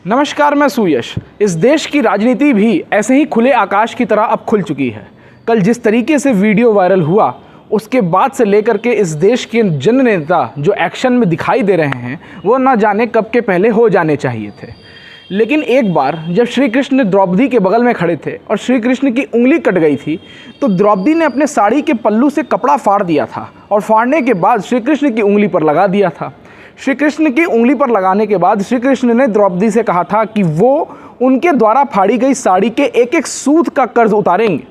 नमस्कार, मैं सुयश। इस देश की राजनीति भी ऐसे ही खुले आकाश की तरह अब खुल चुकी है। कल जिस तरीके से वीडियो वायरल हुआ, उसके बाद से लेकर के इस देश के जननेता जो एक्शन में दिखाई दे रहे हैं, वो ना जाने कब के पहले हो जाने चाहिए थे। लेकिन एक बार जब श्री कृष्ण द्रौपदी के बगल में खड़े थे और श्री कृष्ण की उंगली कट गई थी, तो द्रौपदी ने अपने साड़ी के पल्लू से कपड़ा फाड़ दिया था और फाड़ने के बाद श्री कृष्ण की उंगली पर लगा दिया था। श्री कृष्ण की उंगली पर लगाने के बाद श्री कृष्ण ने द्रौपदी से कहा था कि वो उनके द्वारा फाड़ी गई साड़ी के एक एक सूत का कर्ज उतारेंगे।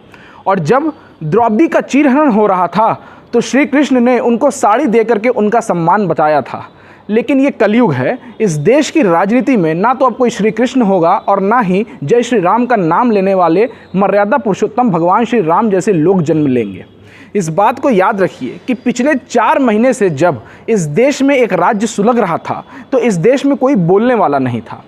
और जब द्रौपदी का चीरहरण हो रहा था तो श्री कृष्ण ने उनको साड़ी दे करके उनका सम्मान बचाया था। लेकिन ये कलयुग है। इस देश की राजनीति में ना तो अब कोई श्री कृष्ण होगा और ना ही जय श्री राम का नाम लेने वाले मर्यादा पुरुषोत्तम भगवान श्री राम जैसे लोग जन्म लेंगे। इस बात को याद रखिए कि पिछले 4 महीने से जब इस देश में एक राज्य सुलग रहा था तो इस देश में कोई बोलने वाला नहीं था।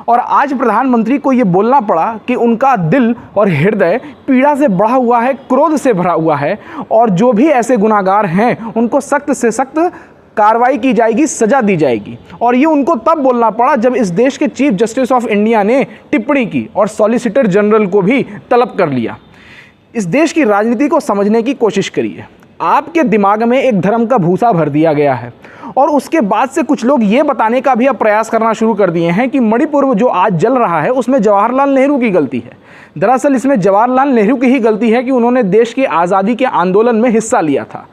और आज प्रधानमंत्री को ये बोलना पड़ा कि उनका दिल और हृदय पीड़ा से बढ़ा हुआ है, क्रोध से भरा हुआ है, और जो भी ऐसे गुनाहगार हैं उनको सख्त से सख्त कार्रवाई की जाएगी, सज़ा दी जाएगी। और ये उनको तब बोलना पड़ा जब इस देश के चीफ जस्टिस ऑफ इंडिया ने टिप्पणी की और सॉलिसिटर जनरल को भी तलब कर लिया। इस देश की राजनीति को समझने की कोशिश करिए। आपके दिमाग में एक धर्म का भूसा भर दिया गया है और उसके बाद से कुछ लोग ये बताने का भी अब प्रयास करना शुरू कर दिए हैं कि मणिपुर जो आज जल रहा है उसमें जवाहरलाल नेहरू की गलती है। दरअसल इसमें जवाहरलाल नेहरू की ही गलती है कि उन्होंने देश की आज़ादी के आंदोलन में हिस्सा लिया था।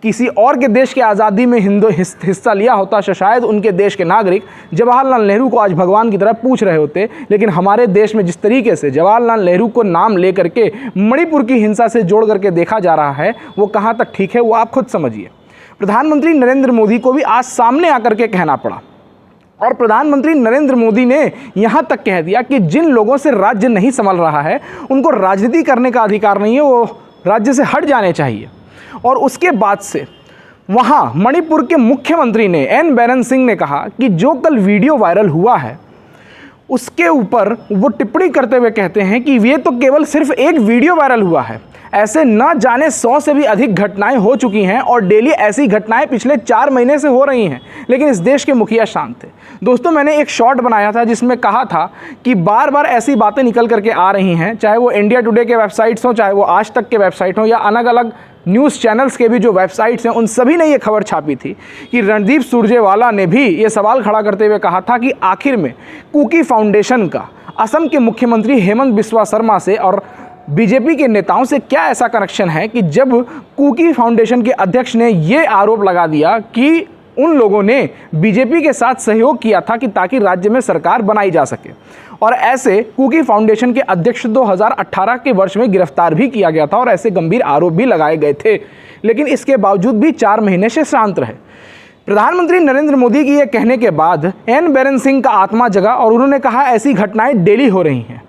किसी और के देश की आज़ादी में हिस्सा लिया होता तो शायद उनके देश के नागरिक जवाहरलाल नेहरू को आज भगवान की तरह पूछ रहे होते। लेकिन हमारे देश में जिस तरीके से जवाहरलाल नेहरू को नाम ले करके मणिपुर की हिंसा से जोड़ करके देखा जा रहा है, वो कहाँ तक ठीक है वो आप खुद समझिए। प्रधानमंत्री नरेंद्र मोदी को भी आज सामने आकर के कहना पड़ा और प्रधानमंत्री नरेंद्र मोदी ने यहाँ तक कह दिया कि जिन लोगों से राज्य नहीं संभल रहा है उनको राजनीति करने का अधिकार नहीं है, वो राज्य से हट जाने चाहिए। और उसके बाद से वहाँ मणिपुर के मुख्यमंत्री ने एन बीरेन सिंह ने कहा कि जो कल वीडियो वायरल हुआ है उसके ऊपर वो टिप्पणी करते हुए कहते हैं कि ये तो केवल सिर्फ एक वीडियो वायरल हुआ है, ऐसे न जाने 100 से भी अधिक घटनाएं हो चुकी हैं और डेली ऐसी घटनाएं पिछले 4 महीने से हो रही हैं, लेकिन इस देश के मुखिया शांत थे। दोस्तों, मैंने एक शॉर्ट बनाया था जिसमें कहा था कि बार बार ऐसी बातें निकल करके आ रही हैं, चाहे वो इंडिया टुडे के वेबसाइट्स हों, चाहे वो आज तक के वेबसाइट हों या अलग अलग न्यूज़ चैनल्स के भी जो वेबसाइट्स हैं, उन सभी ने ये खबर छापी थी कि रणदीप सुरजेवाला ने भी ये सवाल खड़ा करते हुए कहा था कि आखिर में कुकी फाउंडेशन का असम के मुख्यमंत्री हेमंत बिस्वा शर्मा से और बीजेपी के नेताओं से क्या ऐसा कनेक्शन है कि जब कुकी फाउंडेशन के अध्यक्ष ने ये आरोप लगा दिया कि उन लोगों ने बीजेपी के साथ सहयोग किया था कि ताकि राज्य में सरकार बनाई जा सके। और ऐसे कुकी फाउंडेशन के अध्यक्ष 2018 के वर्ष में गिरफ्तार भी किया गया था और ऐसे गंभीर आरोप भी लगाए गए थे, लेकिन इसके बावजूद भी 4 महीने से शांत रहे। प्रधानमंत्री नरेंद्र मोदी की ये कहने के बाद एन बीरेन सिंह का आत्मा जगा और उन्होंने कहा ऐसी घटनाएं डेली हो रही हैं।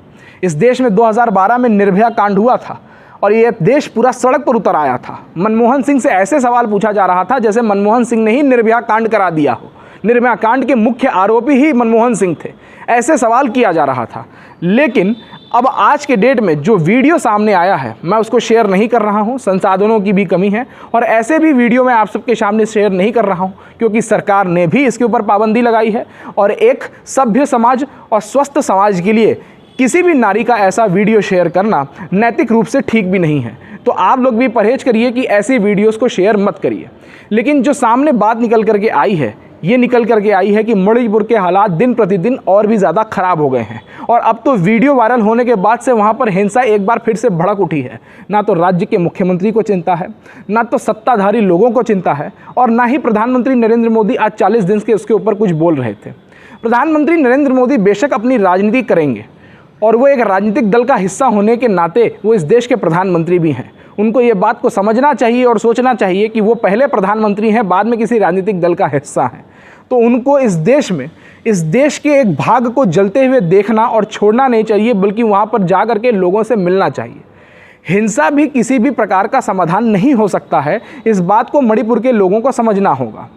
इस देश में 2012 में निर्भया कांड हुआ था और ये देश पूरा सड़क पर उतर आया था। मनमोहन सिंह से ऐसे सवाल पूछा जा रहा था जैसे मनमोहन सिंह ने ही निर्भया कांड करा दिया हो। निर्भया कांड के मुख्य आरोपी ही मनमोहन सिंह थे, ऐसे सवाल किया जा रहा था। लेकिन अब आज के डेट में जो वीडियो सामने आया है, मैं उसको शेयर नहीं कर रहा हूं, संसाधनों की भी कमी है और ऐसे भी वीडियो मैं आप सबके सामने शेयर नहीं कर रहा हूं क्योंकि सरकार ने भी इसके ऊपर पाबंदी लगाई है और एक सभ्य समाज और स्वस्थ समाज के लिए किसी भी नारी का ऐसा वीडियो शेयर करना नैतिक रूप से ठीक भी नहीं है। तो आप लोग भी परहेज करिए कि ऐसी वीडियोस को शेयर मत करिए। लेकिन जो सामने बात निकल करके आई है, ये निकल करके आई है कि मणिपुर के हालात दिन प्रतिदिन और भी ज़्यादा ख़राब हो गए हैं और अब तो वीडियो वायरल होने के बाद से वहाँ पर हिंसा एक बार फिर से भड़क उठी है। ना तो राज्य के मुख्यमंत्री को चिंता है, ना तो सत्ताधारी लोगों को चिंता है और ना ही प्रधानमंत्री नरेंद्र मोदी आज 40 दिन के उसके ऊपर कुछ बोल रहे थे। प्रधानमंत्री नरेंद्र मोदी बेशक अपनी राजनीति करेंगे और वो एक राजनीतिक दल का हिस्सा होने के नाते वो इस देश के प्रधानमंत्री भी हैं। उनको ये बात को समझना चाहिए और सोचना चाहिए कि वो पहले प्रधानमंत्री हैं, बाद में किसी राजनीतिक दल का हिस्सा हैं। तो उनको इस देश में, इस देश के एक भाग को जलते हुए देखना और छोड़ना नहीं चाहिए, बल्कि वहाँ पर जा कर के लोगों से मिलना चाहिए। हिंसा भी किसी भी प्रकार का समाधान नहीं हो सकता है, इस बात को मणिपुर के लोगों को समझना होगा।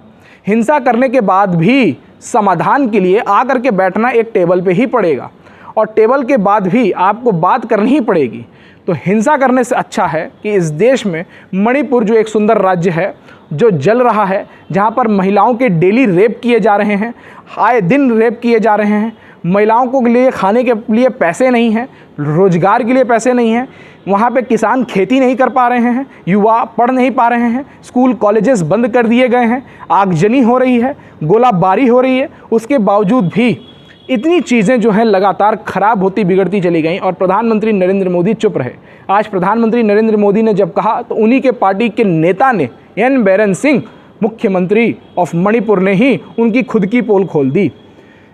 हिंसा करने के बाद भी समाधान के लिए आकर के बैठना एक टेबल पे ही पड़ेगा और टेबल के बाद भी आपको बात करनी ही पड़ेगी। तो हिंसा करने से अच्छा है कि इस देश में मणिपुर जो एक सुंदर राज्य है, जो जल रहा है, जहाँ पर महिलाओं के डेली रेप किए जा रहे हैं, आए दिन रेप किए जा रहे हैं, महिलाओं को लिए खाने के लिए पैसे नहीं हैं, रोजगार के लिए पैसे नहीं हैं, वहाँ पे किसान खेती नहीं कर पा रहे हैं, युवा पढ़ नहीं पा रहे हैं, स्कूल कॉलेजेस बंद कर दिए गए हैं, आगजनी हो रही है, गोलाबारी हो रही है। उसके बावजूद भी इतनी चीज़ें जो हैं लगातार ख़राब होती बिगड़ती चली गई और प्रधानमंत्री नरेंद्र मोदी चुप रहे। आज प्रधानमंत्री नरेंद्र मोदी ने जब कहा तो उन्हीं के पार्टी के नेता ने, एन बीरेन सिंह, मुख्यमंत्री ऑफ मणिपुर ने ही उनकी खुद की पोल खोल दी।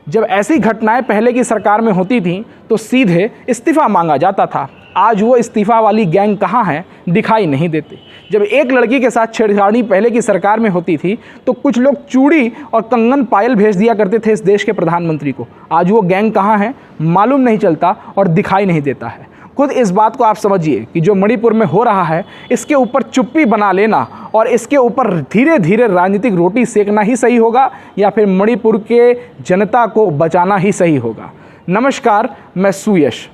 जब ऐसी घटनाएं पहले की सरकार में होती थीं तो सीधे इस्तीफ़ा मांगा जाता था। आज वो इस्तीफ़ा वाली गैंग कहाँ है, दिखाई नहीं देती। जब एक लड़की के साथ छेड़छाड़ी पहले की सरकार में होती थी तो कुछ लोग चूड़ी और कंगन पायल भेज दिया करते थे इस देश के प्रधानमंत्री को। आज वो गैंग कहाँ है, मालूम नहीं चलता और दिखाई नहीं देता है। खुद इस बात को आप समझिए कि जो मणिपुर में हो रहा है इसके ऊपर चुप्पी बना लेना और इसके ऊपर धीरे धीरे राजनीतिक रोटी सेकना ही सही होगा या फिर मणिपुर के जनता को बचाना ही सही होगा। नमस्कार, मैं सुयश।